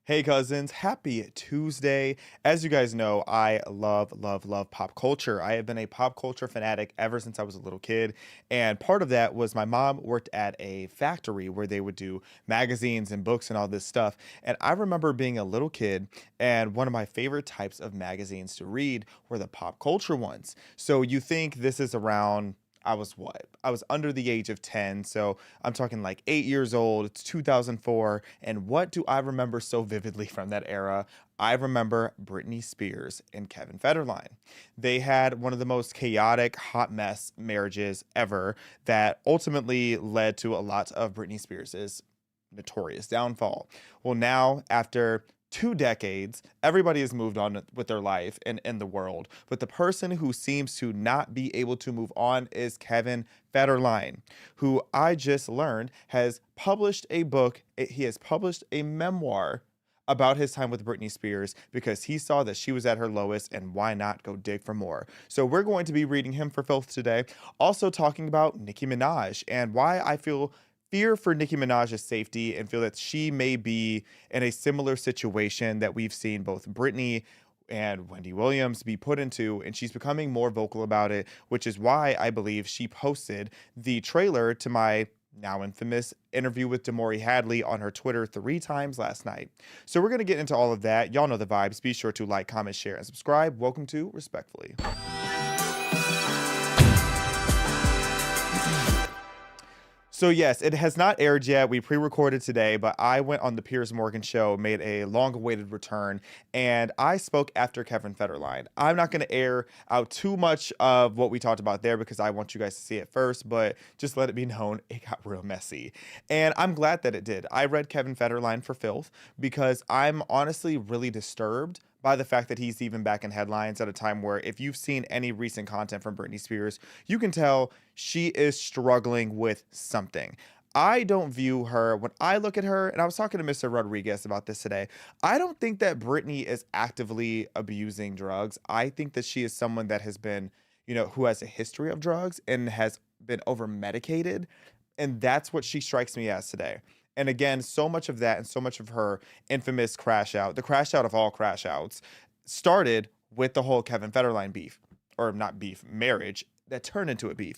Hey cousins, happy Tuesday. As you guys know, I love pop culture. I have been a pop culture fanatic ever since I was a little kid. And part of that was my mom worked at a factory where they would do magazines and books and all this stuff. And I remember being a little kid, and one of my favorite types of magazines to read were the pop culture ones. So you think this is around. I was what? I was under the age of 10. So I'm talking like 8 years old. It's 2004. And what do I remember so vividly from that era? I remember Britney Spears and Kevin Federline. They had one of the most chaotic, hot mess marriages ever that ultimately led to a lot of Britney Spears's notorious downfall. Well, now, after 2 decades, everybody has moved on with their life and in the world. But the person who seems to not be able to move on is Kevin Federline, who I just learned has published a book. He has published a memoir about his time with Britney Spears because he saw that she was at her lowest and why not go dig for more. So we're going to be reading him for filth today. Also talking about Nicki Minaj and why I feel fear for Nicki Minaj's safety and feel that she may be in a similar situation that we've seen both Britney and Wendy Williams be put into, and she's becoming more vocal about it, which is why I believe she posted the trailer to my now infamous interview with Damori Hadley on her Twitter 3 times last night. So we're going to get into all of that. Y'all know the vibes. Be sure to like, comment, share, and subscribe. Welcome to Respectfully. So yes, it has not aired yet. We pre-recorded today, but I went on the Piers Morgan show, made a long-awaited return, and I spoke after Kevin Federline. I'm not going to air out too much of what we talked about there because I want you guys to see it first, but just let it be known it got real messy. And I'm glad that it did. I read Kevin Federline for filth because I'm honestly really disturbed by the fact that he's even back in headlines at a time where if you've seen any recent content from Britney Spears, you can tell she is struggling with something. I don't view her, when I look at her, and I was talking to Mr. Rodriguez about this today, I don't think that Britney is actively abusing drugs. I think that she is someone that has been, who has a history of drugs and has been over medicated. And that's what she strikes me as today. And again, so much of that and so much of her infamous crash out, the crash out of all crash outs, started with the whole Kevin Federline beef, or not beef, marriage that turned into a beef.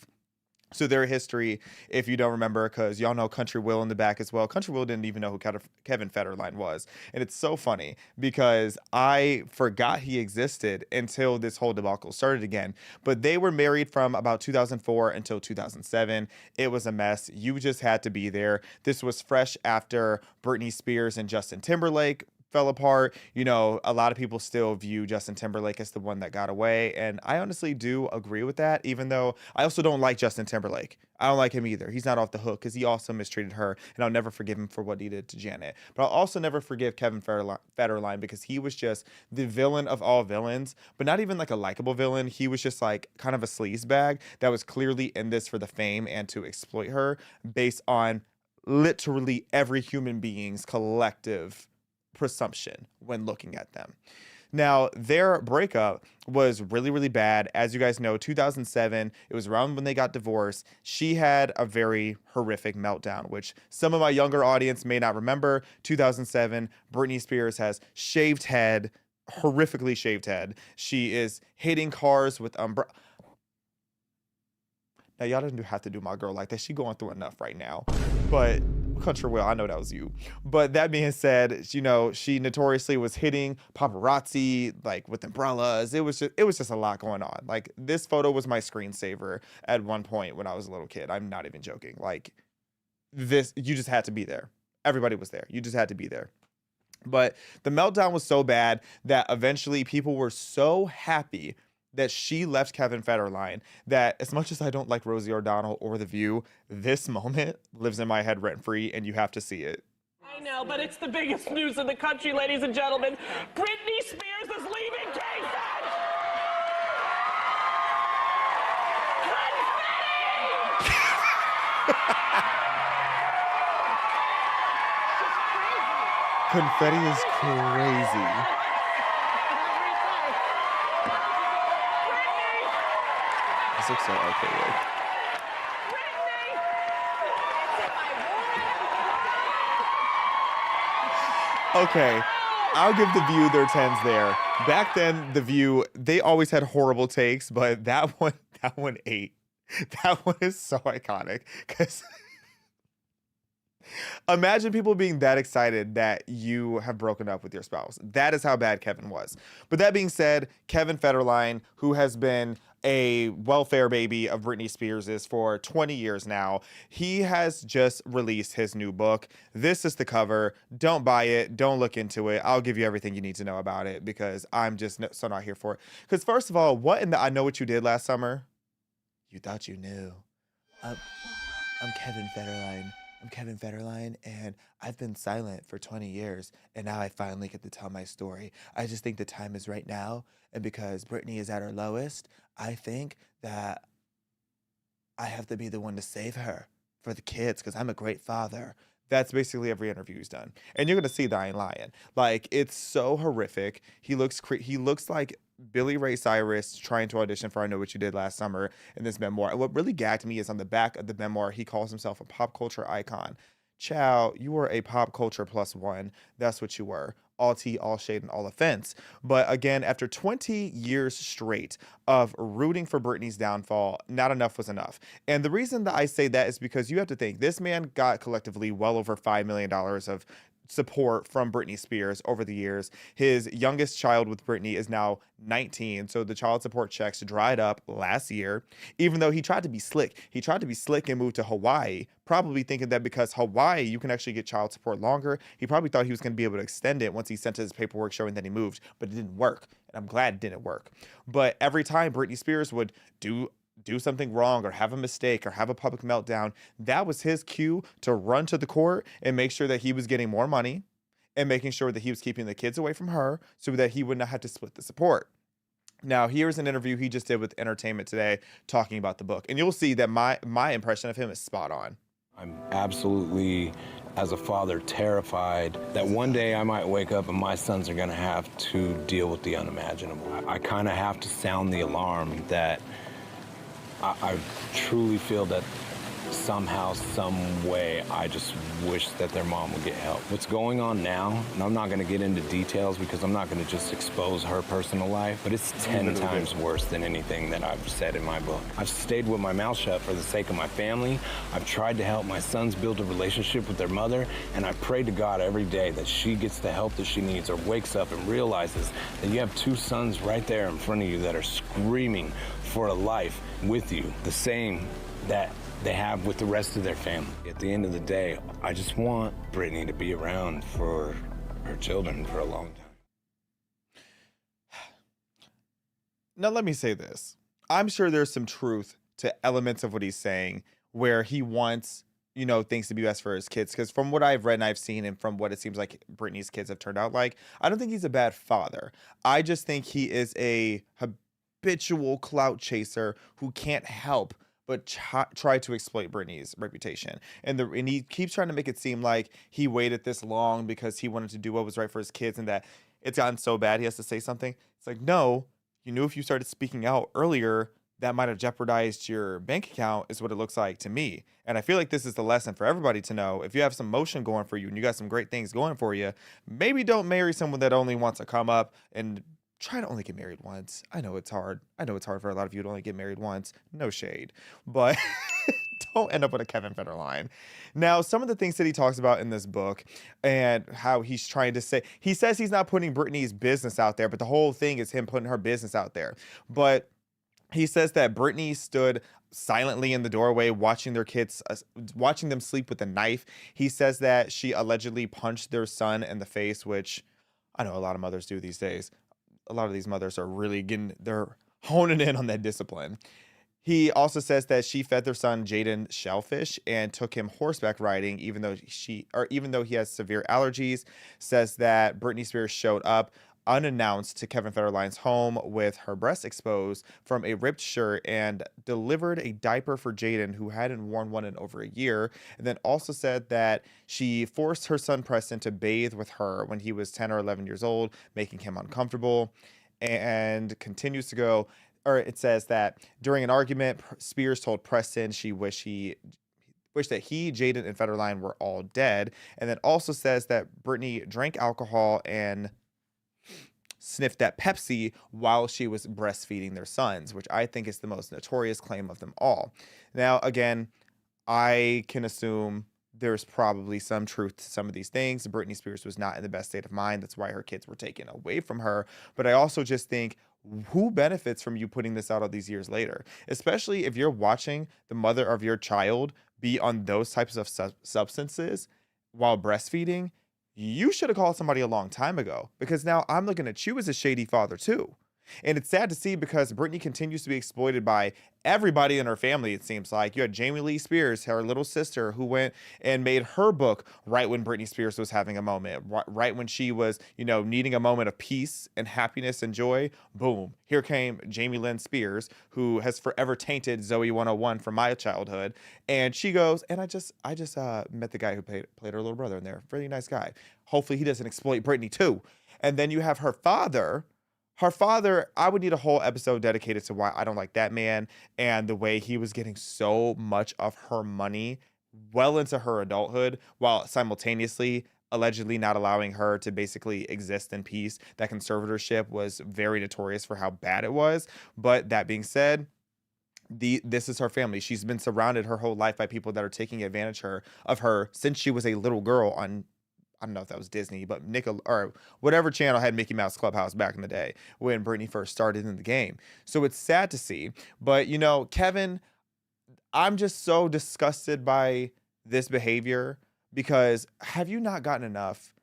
So their history, if you don't remember, because y'all know Country Will in the back as well. Country Will didn't even know who Kevin Federline was. And it's so funny because I forgot he existed until this whole debacle started again. But they were married from about 2004 until 2007. It was a mess. You just had to be there. This was fresh after Britney Spears and Justin Timberlake fell apart. A lot of people still view Justin Timberlake as the one that got away. And I honestly do agree with that, even though I also don't like Justin Timberlake. I don't like him either. He's not off the hook because he also mistreated her. And I'll never forgive him for what he did to Janet. But I'll also never forgive Kevin Federline because he was just the villain of all villains, but not even like a likable villain. He was just like kind of a sleazebag that was clearly in this for the fame and to exploit her based on literally every human being's collective presumption when looking at them. Now, their breakup was really, really bad. As you guys know, 2007, it was around when they got divorced. She had a very horrific meltdown, which some of my younger audience may not remember. 2007, Britney Spears has shaved head, horrifically shaved head. She is hitting cars with Now, y'all didn't have to do my girl like that. She going through enough right now. But Country Will, I know that was you. But that being said, she notoriously was hitting paparazzi like with umbrellas. It was just a lot going on. Like, this photo was my screensaver at one point when I was a little kid. I'm not even joking. Like, this, you just had to be there. Everybody was there. You just had to be there. But the meltdown was so bad that eventually people were so happy that she left Kevin Federline that as much as I don't like Rosie O'Donnell or The View, this moment lives in my head rent-free, and you have to see it. I know, but it's the biggest news in the country, ladies and gentlemen. Britney Spears is leaving K-Fed! Confetti is crazy. This looks so archaic. Okay, I'll give The View their 10s there. Back then, The View, they always had horrible takes, but that one ate. That one is so iconic because imagine people being that excited that you have broken up with your spouse. That is how bad Kevin was. But that being said, Kevin Federline, who has been a welfare baby of Britney Spears's for 20 years now, he has just released his new book. This is the cover. Don't buy it. Don't look into it. I'll give you everything you need to know about it because I'm just so not here for it. Because first of all, what in the I Know What You Did Last Summer? You thought you knew. I'm, I'm Kevin Federline. I'm Kevin Federline, and I've been silent for 20 years, and now I finally get to tell my story. I just think the time is right now, and because Britney is at her lowest, I think that I have to be the one to save her for the kids, because I'm a great father. That's basically every interview he's done, and you're gonna see that I ain't lying. Like it's so horrific. He looks like Billy Ray Cyrus trying to audition for I Know What You Did Last Summer in this memoir. And what really gagged me is on the back of the memoir, he calls himself a pop culture icon. Chow, you were a pop culture plus one. That's what you were. All tea, all shade, and all offense. But again, after 20 years straight of rooting for Britney's downfall, not enough was enough. And the reason that I say that is because you have to think this man got collectively well over $5 million of support from Britney Spears over the years. His youngest child with Britney is now 19, so the child support checks dried up last year, even though he tried to be slick. He tried to be slick and moved to Hawaii, probably thinking that because Hawaii, you can actually get child support longer. He probably thought he was going to be able to extend it once he sent his paperwork showing that he moved, but it didn't work. And I'm glad it didn't work. But every time Britney Spears would do something wrong or have a mistake or have a public meltdown, that was his cue to run to the court and make sure that he was getting more money and making sure that he was keeping the kids away from her so that he would not have to split the support. Now, here's an interview he just did with Entertainment Today talking about the book. And you'll see that my impression of him is spot on. I'm absolutely, as a father, terrified that one day I might wake up and my sons are going to have to deal with the unimaginable. I kind of have to sound the alarm that I truly feel that somehow, some way, I just wish that their mom would get help. What's going on now, and I'm not going to get into details because I'm not going to just expose her personal life, but it's 10 times worse than anything that I've said in my book. I've stayed with my mouth shut for the sake of my family. I've tried to help my sons build a relationship with their mother, and I pray to God every day that she gets the help that she needs or wakes up and realizes that you have two sons right there in front of you that are screaming for a life with you, the same that they have with the rest of their family. At the end of the day, I just want Britney to be around for her children for a long time. Now, let me say this. I'm sure there's some truth to elements of what he's saying where he wants, things to be best for his kids. Because from what I've read and I've seen and from what it seems like Britney's kids have turned out like, I don't think he's a bad father. I just think he is a habitual clout chaser who can't help but try to exploit Britney's reputation. And he keeps trying to make it seem like he waited this long because he wanted to do what was right for his kids and that it's gotten so bad he has to say something. It's like, no, you knew if you started speaking out earlier, that might have jeopardized your bank account is what it looks like to me. And I feel like this is the lesson for everybody to know. If you have some motion going for you and you got some great things going for you, maybe don't marry someone that only wants to come up and try to only get married once. I know it's hard. I know it's hard for a lot of you to only get married once. No shade. But don't end up with a Kevin Federline. Now, some of the things that he talks about in this book and how he's trying to say, he says he's not putting Britney's business out there, but the whole thing is him putting her business out there. But he says that Britney stood silently in the doorway watching their kids, watching them sleep with a knife. He says that she allegedly punched their son in the face, which I know a lot of mothers do these days. A lot of these mothers are really they're honing in on that discipline. He also says that she fed their son Jaden shellfish and took him horseback riding, even though he has severe allergies. Says that Britney Spears showed up unannounced to Kevin Federline's home with her breasts exposed from a ripped shirt and delivered a diaper for Jaden, who hadn't worn one in over a year. And then also said that she forced her son Preston to bathe with her when he was 10 or 11 years old, making him uncomfortable. And continues to go, or it says that during an argument, Spears told Preston she wished wish that he, Jaden, and Federline were all dead. And then also says that Britney drank alcohol and sniffed that Pepsi while she was breastfeeding their sons, which I think is the most notorious claim of them all. Now, again, I can assume there's probably some truth to some of these things. Britney Spears was not in the best state of mind. That's why her kids were taken away from her. But I also just think, who benefits from you putting this out all these years later? Especially if you're watching the mother of your child be on those types of substances while breastfeeding. You should have called somebody a long time ago, because now I'm looking at you as a shady father too. And it's sad to see, because Britney continues to be exploited by everybody in her family, it seems like. You had Jamie Lee Spears, her little sister, who went and made her book right when Britney Spears was having a moment, right when she was, needing a moment of peace and happiness and joy. Boom. Here came Jamie Lynn Spears, who has forever tainted Zoe 101 from my childhood. And she goes, and I just met the guy who played her little brother in there. Really nice guy. Hopefully he doesn't exploit Britney too. And then you have her father. Her father, I would need a whole episode dedicated to why I don't like that man, and the way he was getting so much of her money well into her adulthood, while simultaneously allegedly not allowing her to basically exist in peace. That conservatorship was very notorious for how bad it was. But that being said, this is her family. She's been surrounded her whole life by people that are taking advantage of her since she was a little girl on, I don't know if that was Disney, but or whatever channel had Mickey Mouse Clubhouse back in the day when Britney first started in the game. So it's sad to see. But, Kevin, I'm just so disgusted by this behavior, because have you not gotten enough?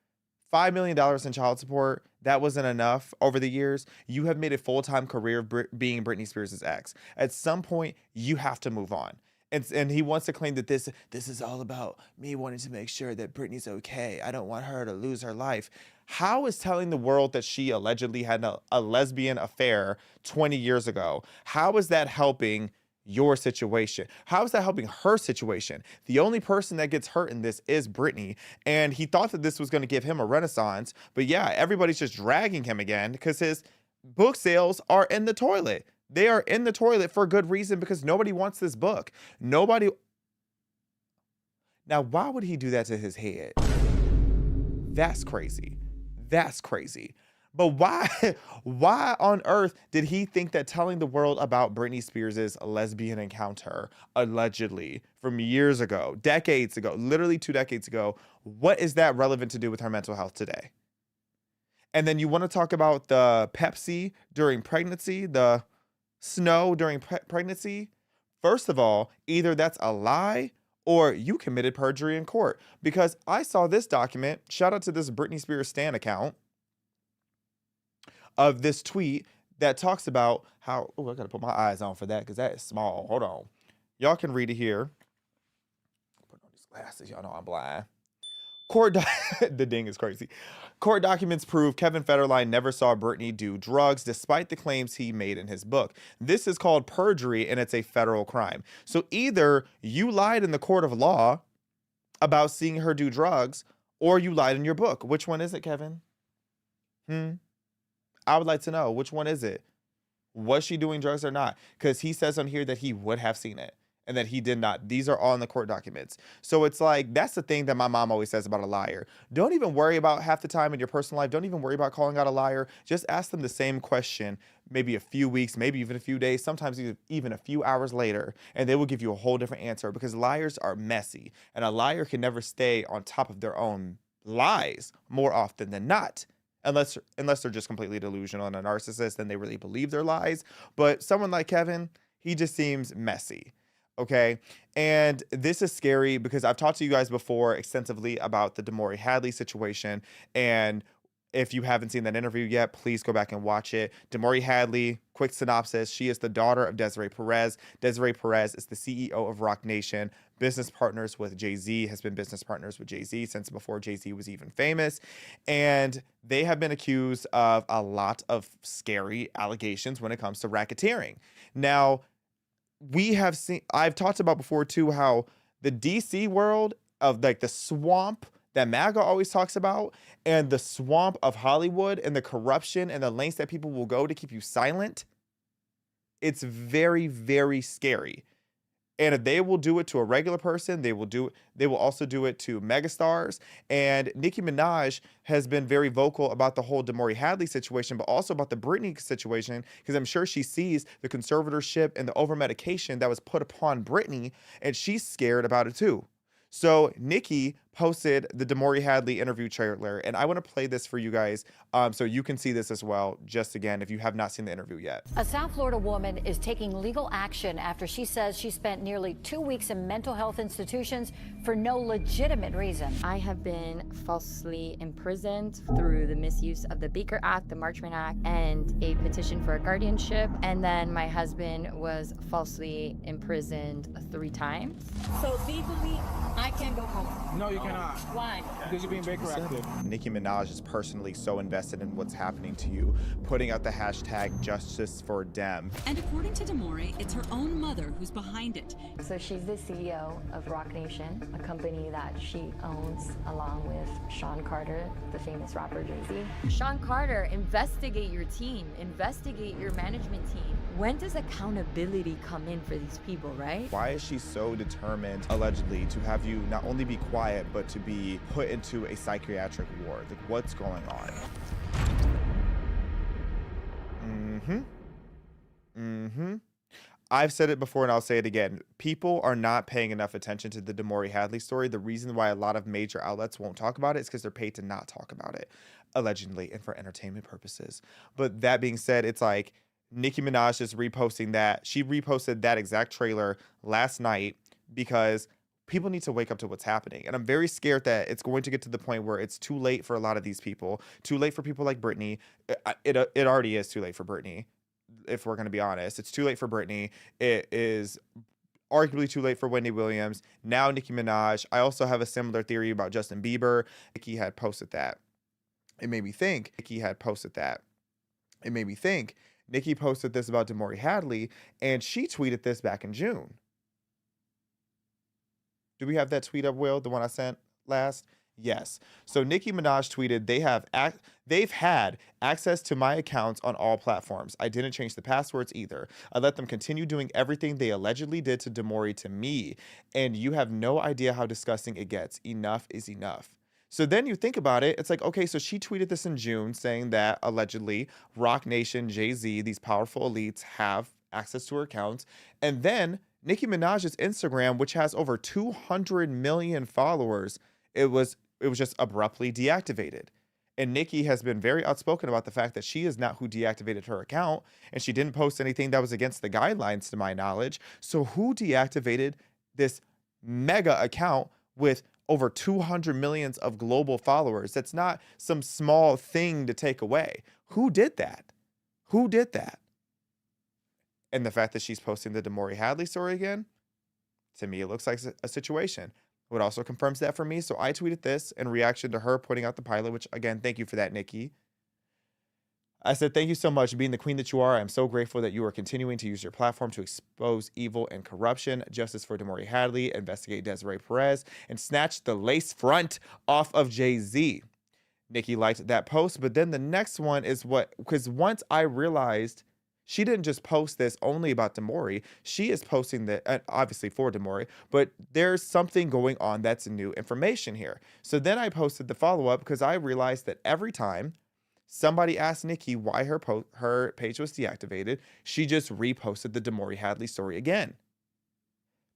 $5 million in child support, that wasn't enough over the years. You have made a full-time career of being Britney Spears' ex. At some point, you have to move on. And he wants to claim that this is all about me wanting to make sure that Britney's okay. I don't want her to lose her life. How is telling the world that she allegedly had a lesbian affair 20 years ago, how is that helping your situation? How is that helping her situation? The only person that gets hurt in this is Britney. And he thought that this was going to give him a renaissance. But yeah, everybody's just dragging him again because his book sales are in the toilet. They are in the toilet for good reason, because nobody wants this book. Nobody. Now, why would he do that to his head? That's crazy. That's crazy. But why on earth did he think that telling the world about Britney Spears' lesbian encounter, allegedly, from years ago, decades ago, literally 2 decades ago, what is that relevant to do with her mental health today? And then you want to talk about the Pepsi during pregnancy, the snow during pregnancy? First of all, either that's a lie or you committed perjury in court, because I saw this document, shout out to this Britney Spears Stan account, of this tweet that talks about how, I gotta put my eyes on for that because that is small. Hold on. Y'all can read it here. Put on these glasses, y'all know I'm blind. The ding is crazy. Court documents prove Kevin Federline never saw Britney do drugs, despite the claims he made in his book. This is called perjury, and it's a federal crime. So either you lied in the court of law about seeing her do drugs, or you lied in your book. Which one is it, Kevin? I would like to know, which one is it? Was she doing drugs or not? Because he says on here that he would have seen it and that he did not. These are all in the court documents. So it's like, that's the thing that my mom always says about a liar. Don't even worry about half the time in your personal life. Don't even worry about calling out a liar. Just ask them the same question, maybe a few weeks, maybe even a few days, sometimes even a few hours later, and they will give you a whole different answer, because liars are messy, and a liar can never stay on top of their own lies more often than not. Unless they're just completely delusional and a narcissist and they really believe their lies. But someone like Kevin, he just seems messy. Okay. And this is scary because I've talked to you guys before extensively about the Damari Hadley situation. And if you haven't seen that interview yet, please go back and watch it. Damari Hadley, quick synopsis. She is the daughter of Desiree Perez. Desiree Perez is the CEO of Roc Nation, business partners with Jay-Z, has been business partners with Jay-Z since before Jay-Z was even famous. And they have been accused of a lot of scary allegations when it comes to racketeering. Now, I've talked about before too, how the DC world of like the swamp that MAGA always talks about, and the swamp of Hollywood and the corruption and the lengths that people will go to keep you silent, it's very, very scary. And if they will do it to a regular person, they will also do it to megastars. And Nicki Minaj has been very vocal about the whole Damari Hadley situation, but also about the Britney situation, because I'm sure she sees the conservatorship and the over medication that was put upon Britney, and she's scared about it too. So Nicki posted the Damari Hadley interview trailer, and I want to play this for you guys, so you can see this as well, just again, if you have not seen the interview yet. A South Florida woman is taking legal action after she says she spent nearly 2 weeks in mental health institutions for no legitimate reason. I have been falsely imprisoned through the misuse of the Baker Act, the Marchman Act, and a petition for a guardianship. And then my husband was falsely imprisoned 3 times. So legally, I can go home. No, you cannot. Why? Because you're being Baker active. Nicki Minaj is personally so invested in what's happening to you, putting out the hashtag Justice for Dem. And according to Damari, it's her own mother who's behind it. So she's the CEO of Rock Nation, a company that she owns along with Sean Carter, the famous rapper Jay-Z. Sean Carter, investigate your team, investigate your management team. When does accountability come in for these people, right? Why is she so determined, allegedly, to have you not only be quiet, but to be put into a psychiatric ward? Like, what's going on? I've said it before and I'll say it again. People are not paying enough attention to the Damari Hadley story. The reason why a lot of major outlets won't talk about it is because they're paid to not talk about it, allegedly, and for entertainment purposes. But that being said, it's like Nicki Minaj is reposting that. She reposted that exact trailer last night because people need to wake up to what's happening. And I'm very scared that it's going to get to the point where it's too late for a lot of these people, too late for people like Britney. It already is too late for Britney, if we're going to be honest. It's too late for Britney. It is arguably too late for Wendy Williams. Now Nicki Minaj. I also have a similar theory about Justin Bieber. Nicki had posted that. It made me think. Nicki posted this about Damari Hadley, and she tweeted this back in June. Do we have that tweet up, Will? The one I sent last? Yes. So Nicki Minaj tweeted, they've had access to my accounts on all platforms. I didn't change the passwords either. I let them continue doing everything they allegedly did to Damari to me. And you have no idea how disgusting it gets. Enough is enough. So then you think about it, it's like, okay, so she tweeted this in June saying that allegedly Rock Nation, Jay-Z, these powerful elites have access to her accounts. And then Nicki Minaj's Instagram, which has over 200 million followers, it was just abruptly deactivated. And Nicki has been very outspoken about the fact that she is not who deactivated her account, and she didn't post anything that was against the guidelines to my knowledge. So who deactivated this mega account with over 200 millions of global followers? That's not some small thing to take away. Who did that? Who did that? And the fact that she's posting the Damari Hadley story again, to me, it looks like a situation. What also confirms that for me. So I tweeted this in reaction to her putting out the pilot, which again, thank you for that, Nicki. I said, thank you so much. Being the queen that you are, I'm so grateful that you are continuing to use your platform to expose evil and corruption. Justice for Damari Hadley, investigate Desiree Perez, and snatch the lace front off of Jay-Z. Nicki liked that post, but then the next one is because once I realized she didn't just post this only about Damari, she is posting that obviously for Damari, but there's something going on that's new information here. So then I posted the follow-up because I realized that every time somebody asked Nicki why her page was deactivated, she just reposted the Damari Hadley story again.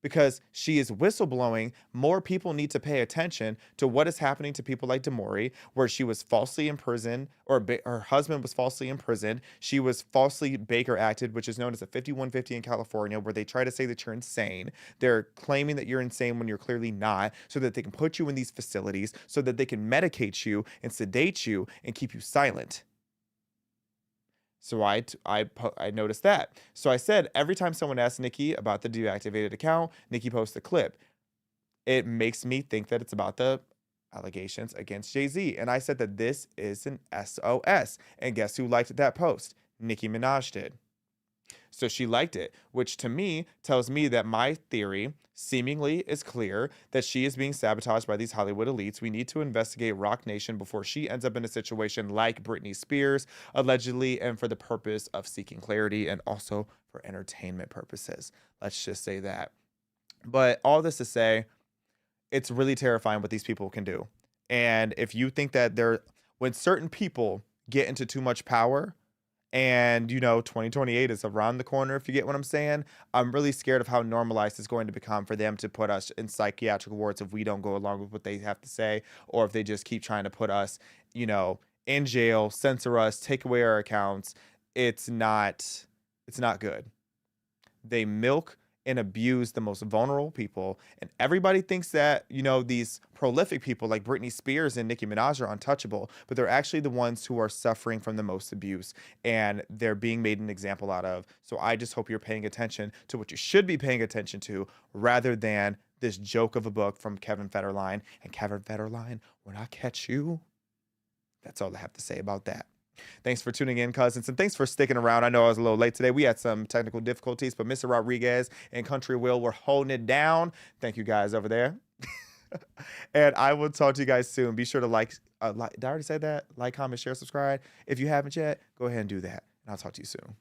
Because she is whistleblowing, more people need to pay attention to what is happening to people like Damari, where she was falsely imprisoned, or her husband was falsely imprisoned. She was falsely Baker acted, which is known as a 5150 in California, where they try to say that you're insane. They're claiming that you're insane when you're clearly not, so that they can put you in these facilities, so that they can medicate you and sedate you and keep you silent. So I noticed that. So I said, every time someone asks Nicki about the deactivated account, Nicki posts a clip. It makes me think that it's about the allegations against Jay-Z. And I said that this is an SOS. And guess who liked that post? Nicki Minaj did. So she liked it, which to me tells me that my theory seemingly is clear, that she is being sabotaged by these Hollywood elites. We need to investigate Rock Nation before she ends up in a situation like Britney Spears, allegedly, and for the purpose of seeking clarity and also for entertainment purposes. Let's just say that. But all this to say, it's really terrifying what these people can do. And if you think that when certain people get into too much power, and 2028 is around the corner, if you get what I'm saying, I'm really scared of how normalized it's going to become for them to put us in psychiatric wards if we don't go along with what they have to say, or if they just keep trying to put us, in jail, censor us, take away our accounts. It's not good. They milk and abuse the most vulnerable people, and everybody thinks that these prolific people like Britney Spears and Nicki Minaj are untouchable, but they're actually the ones who are suffering from the most abuse, and they're being made an example out of. So I just hope you're paying attention to what you should be paying attention to, rather than this joke of a book from Kevin Federline. And Kevin Federline, when I catch you, that's all I have to say about that. Thanks for tuning in, cousins, and thanks for sticking around. I know I was a little late today. We had some technical difficulties, but Mr. Rodriguez and Country Will were holding it down. Thank you guys over there. And I will talk to you guys soon. Be sure to like, did I already say that? Like, comment, share, subscribe. If you haven't yet, go ahead and do that. And I'll talk to you soon.